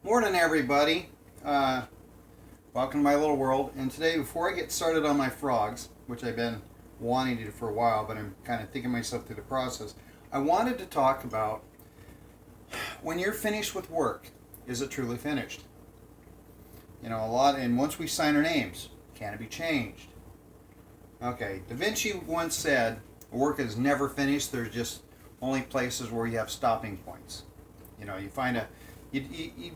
Morning, everybody. Welcome to my little world. And today, before I get started on my frogs, which I've been wanting to do for a while, but I'm kind of thinking myself through the process, I wanted to talk about when you're finished with work, is it truly finished? You know, and once we sign our names, can it be changed? Okay, Da Vinci once said, work is never finished, there's just only places where you have stopping points. You know, you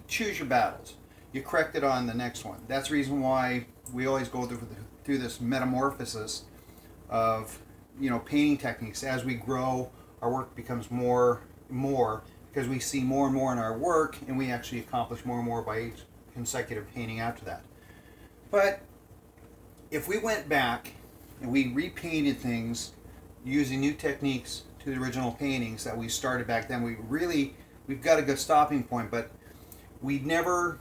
choose your battles. You correct it on the next one. That's the reason why we always go through this metamorphosis of, painting techniques. As we grow, our work becomes more because we see more and more in our work, and we actually accomplish more and more by each consecutive painting after that. But if we went back and we repainted things using new techniques to the original paintings that we started back then, we've got a good stopping point, but we never,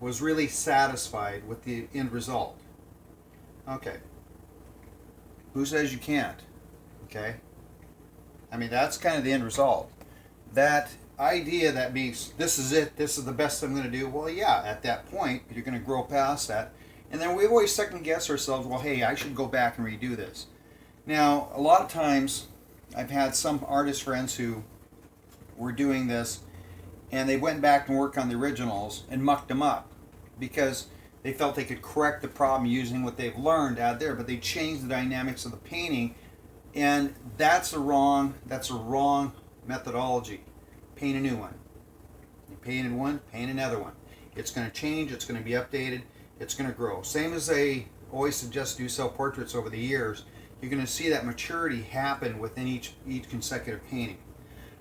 was really satisfied with the end result. Okay. Who says you can't? Okay. I mean, that's kind of the end result. That idea that means this is it, this is the best I'm going to do. Well, yeah, at that point, you're going to grow past that. And then we always second guess ourselves, well, hey, I should go back and redo this. Now, a lot of times, I've had some artist friends who were doing this, and they went back and worked on the originals and mucked them up because they felt they could correct the problem using what they've learned out there, but they changed the dynamics of the painting, and that's a wrong methodology. Paint a new one. You painted one, paint another one. It's going to change, it's going to be updated, it's going to grow. Same as I always suggest do self-portraits over the years, you're going to see that maturity happen within each consecutive painting.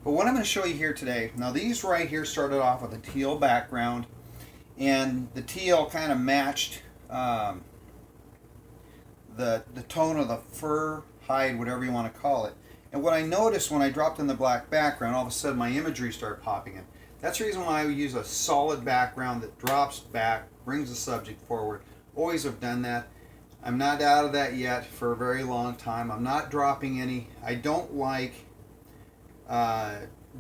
But what I'm going to show you here today, now these right here started off with a teal background, and the teal kind of matched the tone of the fur, hide, whatever you want to call it. And what I noticed when I dropped in the black background, all of a sudden my imagery started popping in. That's the reason why I use a solid background that drops back, brings the subject forward. Always have done that. I'm not out of that yet for a very long time. I'm not dropping any. I don't like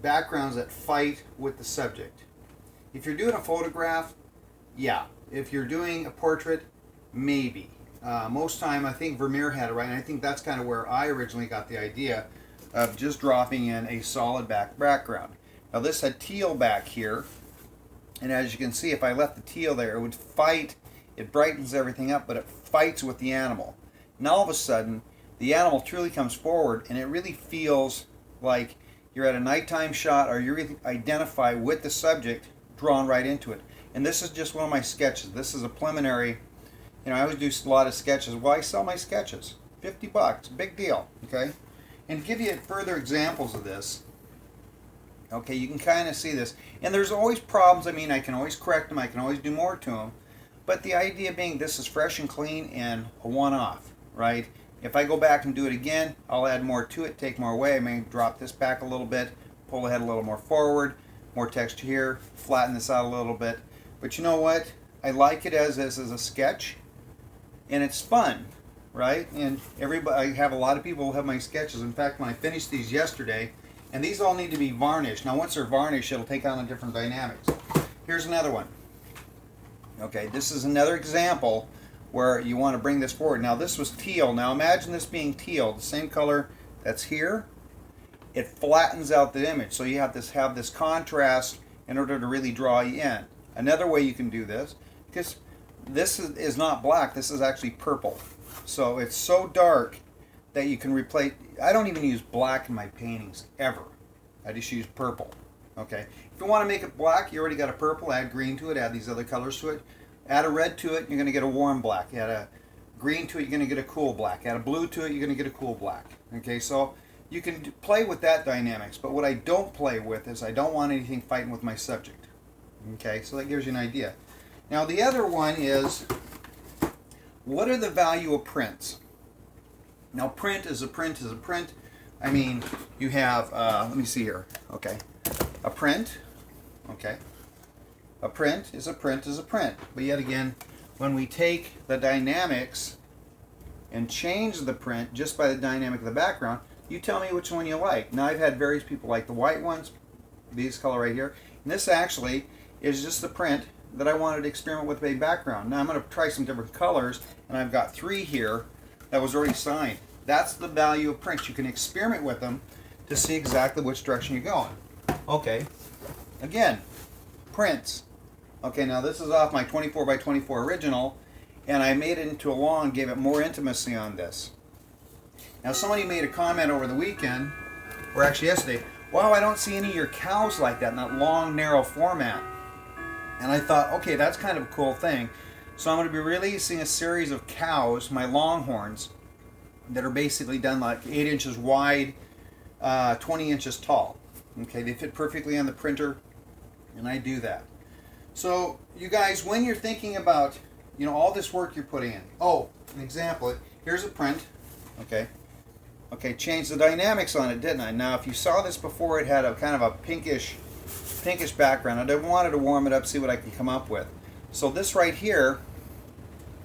backgrounds that fight with the subject. If you're doing a photograph, yeah. If you're doing a portrait, maybe. Most time, I think Vermeer had it right, and I think that's kind of where I originally got the idea of just dropping in a solid background. Now this had teal back here, and as you can see, if I left the teal there, it would fight. It brightens everything up, but it fights with the animal. Now all of a sudden, the animal truly comes forward, and it really feels like you're at a nighttime shot, or you really identify with the subject drawn right into it. And this is just one of my sketches. This is a preliminary. I always do a lot of sketches. Well, I sell my sketches. $50, big deal, okay? And to give you further examples of this, okay, you can kind of see this. And there's always problems. I mean, I can always correct them. I can always do more to them. But the idea being this is fresh and clean and a one-off, right? If I go back and do it again, I'll add more to it, take more away. I may drop this back a little bit, pull the head a little more forward, more texture here, flatten this out a little bit. But you know what? I like it as a sketch, and it's fun, right? And I have a lot of people who have my sketches. In fact, when I finished these yesterday, and these all need to be varnished. Now, once they're varnished, it'll take on a different dynamics. Here's another one. Okay, this is another example where you want to bring this forward. Now this was teal. Now imagine this being teal, the same color that's here. It flattens out the image, so you have this contrast in order to really draw you in. Another way you can do this, because this is not black, this is actually purple. So it's so dark that you can replace. I don't even use black in my paintings ever. I just use purple. Okay. If you want to make it black, you already got a purple. Add green to it. Add these other colors to it. Add a red to it, you're going to get a warm black. Add a green to it, you're going to get a cool black. Add a blue to it, you're going to get a cool black. Okay, so you can play with that dynamics, but what I don't play with is I don't want anything fighting with my subject. Okay, so that gives you an idea. Now the other one is, what are the value of prints? Now print is a print is a print. I mean, you have, let me see here. Okay, a print. Okay. A print is a print is a print. But yet again, when we take the dynamics and change the print just by the dynamic of the background, you tell me which one you like. Now I've had various people like the white ones, These color right here. And this actually is just the print that I wanted to experiment with a background. Now I'm going to try some different colors, and I've got 3 here that was already signed. That's the value of prints. You can experiment with them to see exactly which direction you're going. Okay, again, prints. Okay, now this is off my 24 by 24 original, and I made it into a lawn, gave it more intimacy on this. Now somebody made a comment over the weekend, or actually yesterday, wow, I don't see any of your cows like that in that long, narrow format. And I thought, okay, that's kind of a cool thing. So I'm going to be releasing a series of cows, my longhorns, that are basically done like 8 inches wide, 20 inches tall. Okay, they fit perfectly on the printer, and I do that. So you guys, when you're thinking about, you know, all this work you're putting in. Oh, an example. Here's a print. Okay, changed the dynamics on it, didn't I? Now, if you saw this before, it had a kind of a pinkish background. I wanted to warm it up, see what I can come up with. So this right here,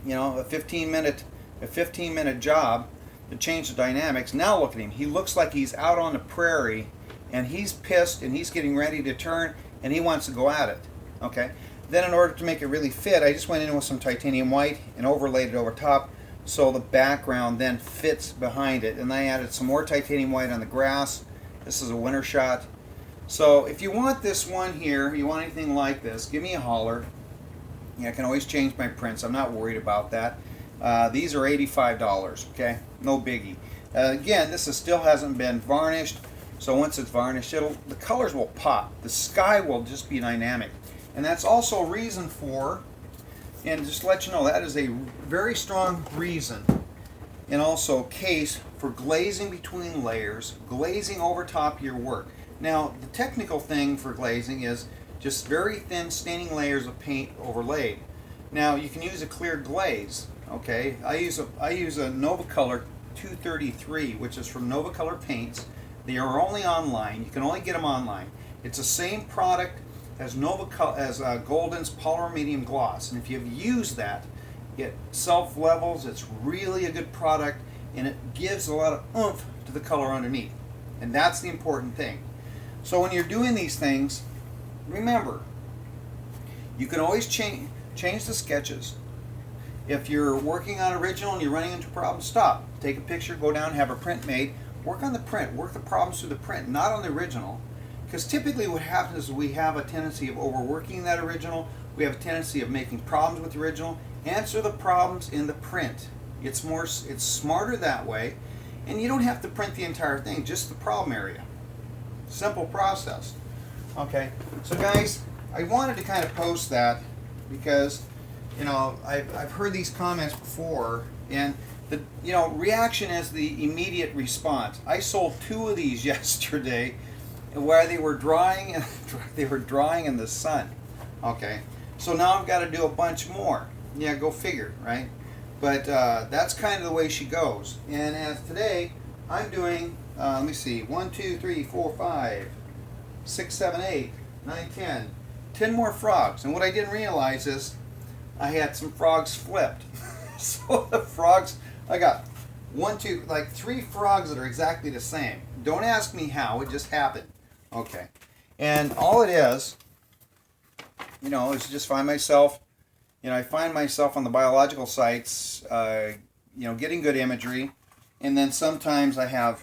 you know, a 15-minute job to change the dynamics. Now look at him. He looks like he's out on the prairie, and he's pissed, and he's getting ready to turn, and he wants to go at it. Okay. Then in order to make it really fit, I just went in with some titanium white and overlaid it over top, so the background then fits behind it. And I added some more titanium white on the grass. This is a winter shot. So if you want this one here, you want anything like this, give me a holler. Yeah, I can always change my prints. I'm not worried about that. These are $85, okay? No biggie. Again, this still hasn't been varnished, so once it's varnished, the colors will pop. The sky will just be dynamic. And that's also a reason for, and just to let you know, that is a very strong reason and also case for glazing between layers, glazing over top of your work. Now, the technical thing for glazing is just very thin staining layers of paint overlaid. Now, you can use a clear glaze, okay? I use a Novacolor 233, which is from Novacolor Paints. They are only online. You can only get them online. It's the same product as Golden's Polymer Medium Gloss, and if you've used that, it self-levels. It's really a good product, and it gives a lot of oomph to the color underneath, and that's the important thing. So when you're doing these things, remember, you can always change the sketches. If you're working on original and you're running into problems, stop, take a picture, go down, have a print made, work on the print, work the problems through the print, not on the original. Because typically what happens is we have a tendency of overworking that original, we have a tendency of making problems with the original. Answer the problems in the print. It's smarter that way, and you don't have to print the entire thing, just the problem area. Simple process. Okay, so guys, I wanted to kind of post that because, you know, I've heard these comments before, and the reaction is the immediate response. I sold 2 of these yesterday, where they were drying in the sun. Okay, so now I've got to do a bunch more. Yeah, go figure, right? But that's kind of the way she goes. And as today, I'm doing. Let me see. 1, 2, 3, 4, 5, 6, 7, 8, 9, 10. 10 more frogs. And what I didn't realize is I had some frogs flipped. So the frogs, I got 3 frogs that are exactly the same. Don't ask me how, it just happened. Okay. And all it is just find myself, I find myself on the biological sites, getting good imagery. And then sometimes I have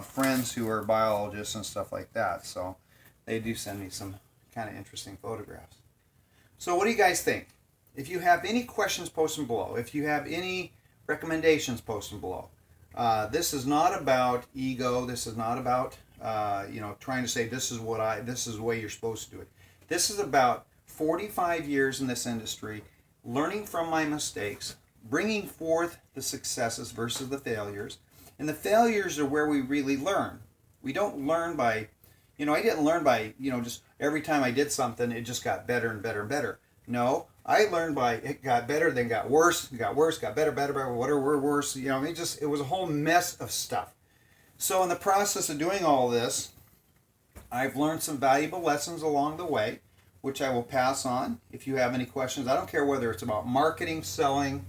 friends who are biologists and stuff like that. So they do send me some kind of interesting photographs. So what do you guys think? If you have any questions, post them below. If you have any recommendations, post them below. This is not about ego. This is not about trying to say this is the way you're supposed to do it. This is about 45 years in this industry, learning from my mistakes, bringing forth the successes versus the failures. And the failures are where we really learn. We don't learn by, I didn't learn by, just every time I did something, it just got better and better and better. No, I learned by it got better, then got worse, got better, whatever, worse. It was a whole mess of stuff. So in the process of doing all this, I've learned some valuable lessons along the way, which I will pass on. If you have any questions, I don't care whether it's about marketing, selling,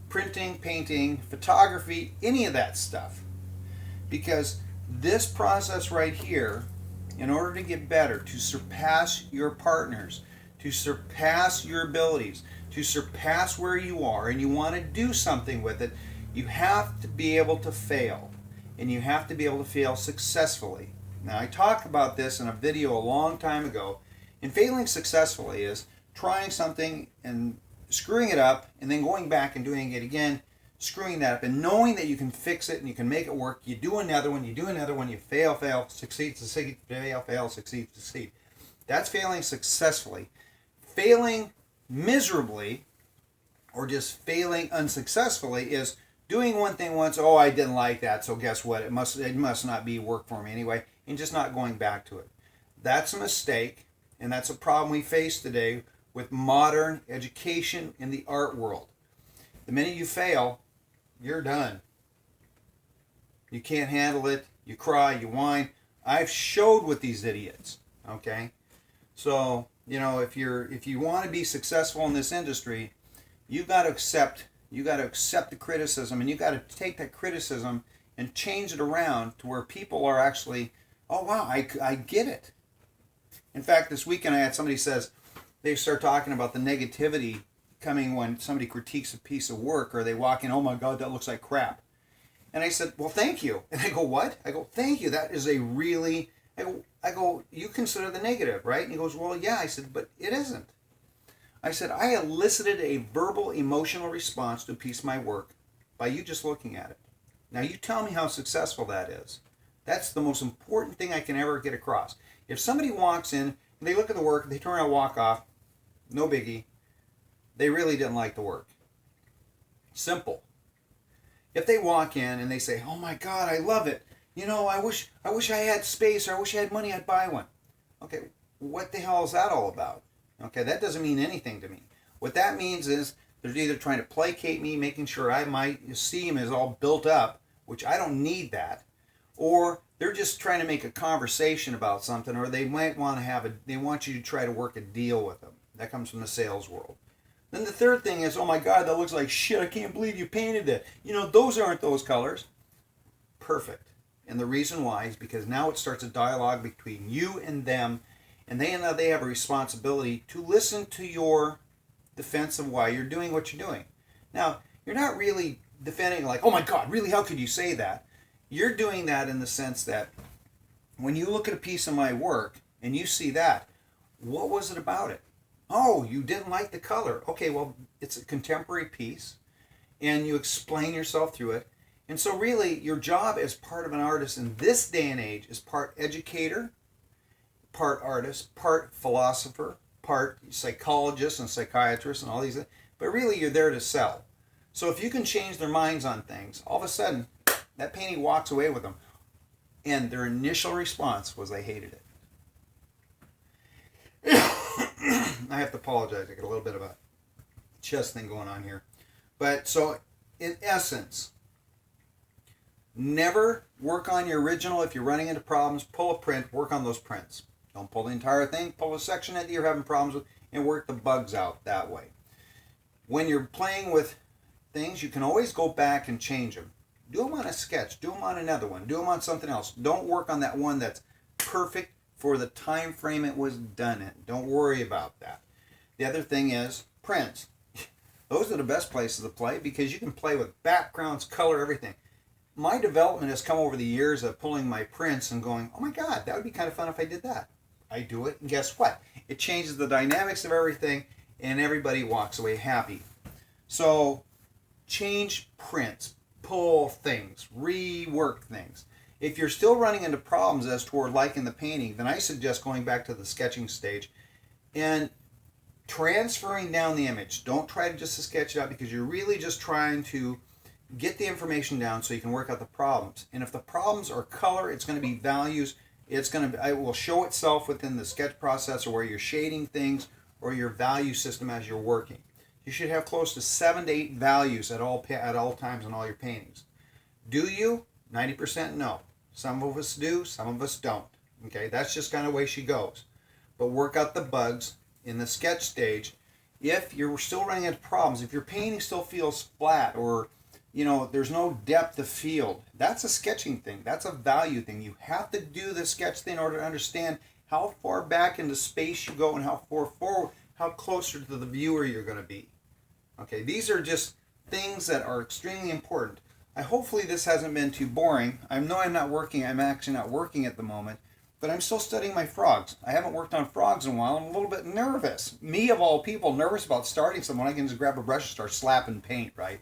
printing, painting, photography, any of that stuff. Because this process right here in order to get better, to surpass your partners, to surpass your abilities, to surpass where you are, and you want to do something with it, you have to be able to fail. And you have to be able to fail successfully. Now, I talked about this in a video a long time ago. And failing successfully is trying something and screwing it up, and then going back and doing it again, screwing that up, and knowing that you can fix it and you can make it work. You do another one, you fail, succeed, fail, succeed. That's failing successfully. Failing miserably, or just failing unsuccessfully, is doing one thing once, oh, I didn't like that, so guess what? It must not be work for me anyway, and just not going back to it. That's a mistake, and that's a problem we face today with modern education in the art world. The minute you fail, you're done. You can't handle it. You cry, you whine. I've showed with these idiots. Okay? So, if you want to be successful in this industry, you've got to accept the criticism, and you got to take that criticism and change it around to where people are actually, oh wow, I get it. In fact, this weekend I had somebody says, they start talking about the negativity coming when somebody critiques a piece of work, or they walk in, oh my God, that looks like crap. And I said, well, thank you. And I go, what? I go, thank you. That is a really, I go, you consider the negative, right? And he goes, well, yeah. I said, but it isn't. I said, I elicited a verbal emotional response to a piece of my work by you just looking at it. Now you tell me how successful that is. That's the most important thing I can ever get across. If somebody walks in, and they look at the work, they turn around and walk off, no biggie. They really didn't like the work. Simple. If they walk in and they say, oh my God, I love it. I wish I had space, or I wish I had money, I'd buy one. Okay, what the hell is that all about? Okay, that doesn't mean anything to me. What that means is they're either trying to placate me, making sure my esteem is all built up, which I don't need that, or they're just trying to make a conversation about something, or they might want to they want you to try to work a deal with them. That comes from the sales world. Then the third thing is, oh my God, that looks like shit. I can't believe you painted that. Those aren't those colors. Perfect. And the reason why is because now it starts a dialogue between you and them, and they have a responsibility to listen to your defense of why you're doing what you're doing. Now, you're not really defending like, oh my God, really, how could you say that? You're doing that in the sense that when you look at a piece of my work and you see that, what was it about it? Oh, you didn't like the color. Okay, well, it's a contemporary piece, and you explain yourself through it. And so really, your job as part of an artist in this day and age is part educator, part artist, part philosopher, part psychologist and psychiatrist and all these things. But really, you're there to sell. So if you can change their minds on things, all of a sudden, that painting walks away with them. And their initial response was they hated it. I have to apologize. I got a little bit of a chest thing going on here. But so, in essence, never work on your original. If you're running into problems, pull a print, work on those prints. Don't pull the entire thing, pull a section that you're having problems with, and work the bugs out that way. When you're playing with things, you can always go back and change them. Do them on a sketch, do them on another one, do them on something else. Don't work on that one that's perfect for the time frame it was done in. Don't worry about that. The other thing is prints. Those are the best places to play because you can play with backgrounds, color, everything. My development has come over the years of pulling my prints and going, oh my God, that would be kind of fun if I did that. I do it, and guess what? It changes the dynamics of everything, and everybody walks away happy. So change prints, pull things, rework things. If you're still running into problems as toward liking the painting, then I suggest going back to the sketching stage and transferring down the image. Don't try to just sketch it out because you're really just trying to get the information down so you can work out the problems. And if the problems are color, it's going to be values. It will show itself within the sketch process or where you're shading things or your value system as you're working. You should have close to 7 to 8 values at all times in all your paintings. Do you? 90% no. Some of us do, some of us don't. Okay, that's just kind of the way she goes. But work out the bugs in the sketch stage. If you're still running into problems, if your painting still feels flat or there's no depth of field. That's a sketching thing. That's a value thing. You have to do the sketch thing in order to understand how far back into space you go and how far forward, how closer to the viewer you're going to be. Okay, these are just things that are extremely important. Hopefully this hasn't been too boring. I know I'm actually not working at the moment, but I'm still studying my frogs. I haven't worked on frogs in a while. I'm a little bit nervous. Me, of all people, nervous about starting something. I can just grab a brush and start slapping paint, right?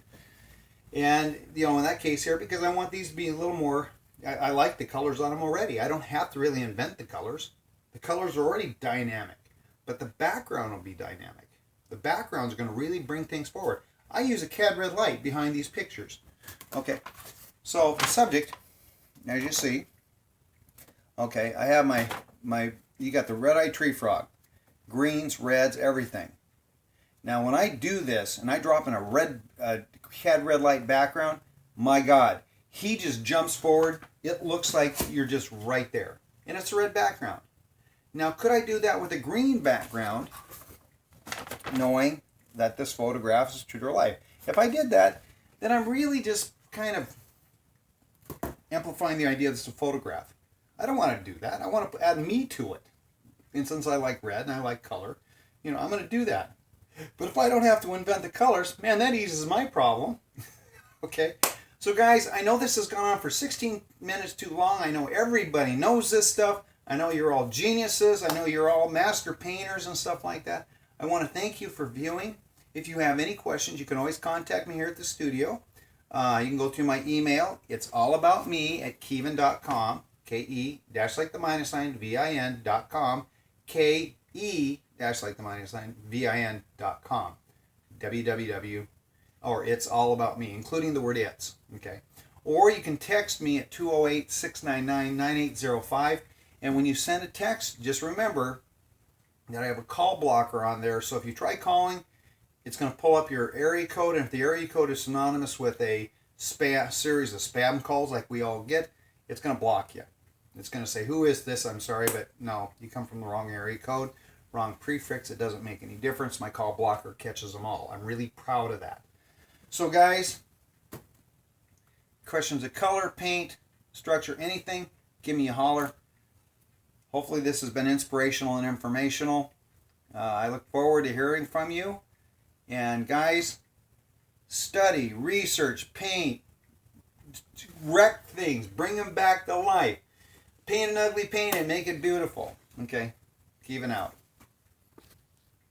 And, in that case here, because I want these to be a little more, I like the colors on them already. I don't have to really invent the colors. The colors are already dynamic, but the background will be dynamic. The backgrounds are going to really bring things forward. I use a CAD red light behind these pictures. Okay, so the subject, as you see, okay, I have you got the red-eyed tree frog, greens, reds, everything. Now when I do this and I drop in a CAD red light background, my God, he just jumps forward. It looks like you're just right there. And it's a red background. Now could I do that with a green background, knowing that this photograph is true to life? If I did that, then I'm really just kind of amplifying the idea that it's a photograph. I don't want to do that. I want to add me to it. And since I like red and I like color, I'm going to do that. But if I don't have to invent the colors, man, that eases my problem. Okay? So guys, I know this has gone on for 16 minutes too long. I know everybody knows this stuff. I know you're all geniuses. I know you're all master painters and stuff like that. I want to thank you for viewing. If you have any questions, you can always contact me here at the studio. You can go to my email. It's allaboutme@kevin.com. K-E- like the minus sign, V-I-N.com. K-E- like the minus sign, VIN.com. www. Or it's all about me, including the word it's. Okay. Or you can text me at 208-699-9805. And when you send a text, just remember that I have a call blocker on there. So if you try calling, it's going to pull up your area code. And if the area code is synonymous with a series of spam calls like we all get, it's going to block you. It's going to say, who is this? I'm sorry, but no, you come from the wrong area code, wrong prefix. It doesn't make any difference. My call blocker catches them all. I'm really proud of that. So guys, questions of color, paint, structure, anything, give me a holler. Hopefully this has been inspirational and informational. I look forward to hearing from you. And guys, study, research, paint, wreck things, bring them back to life. Paint an ugly paint and make it beautiful. Okay? Kevin out.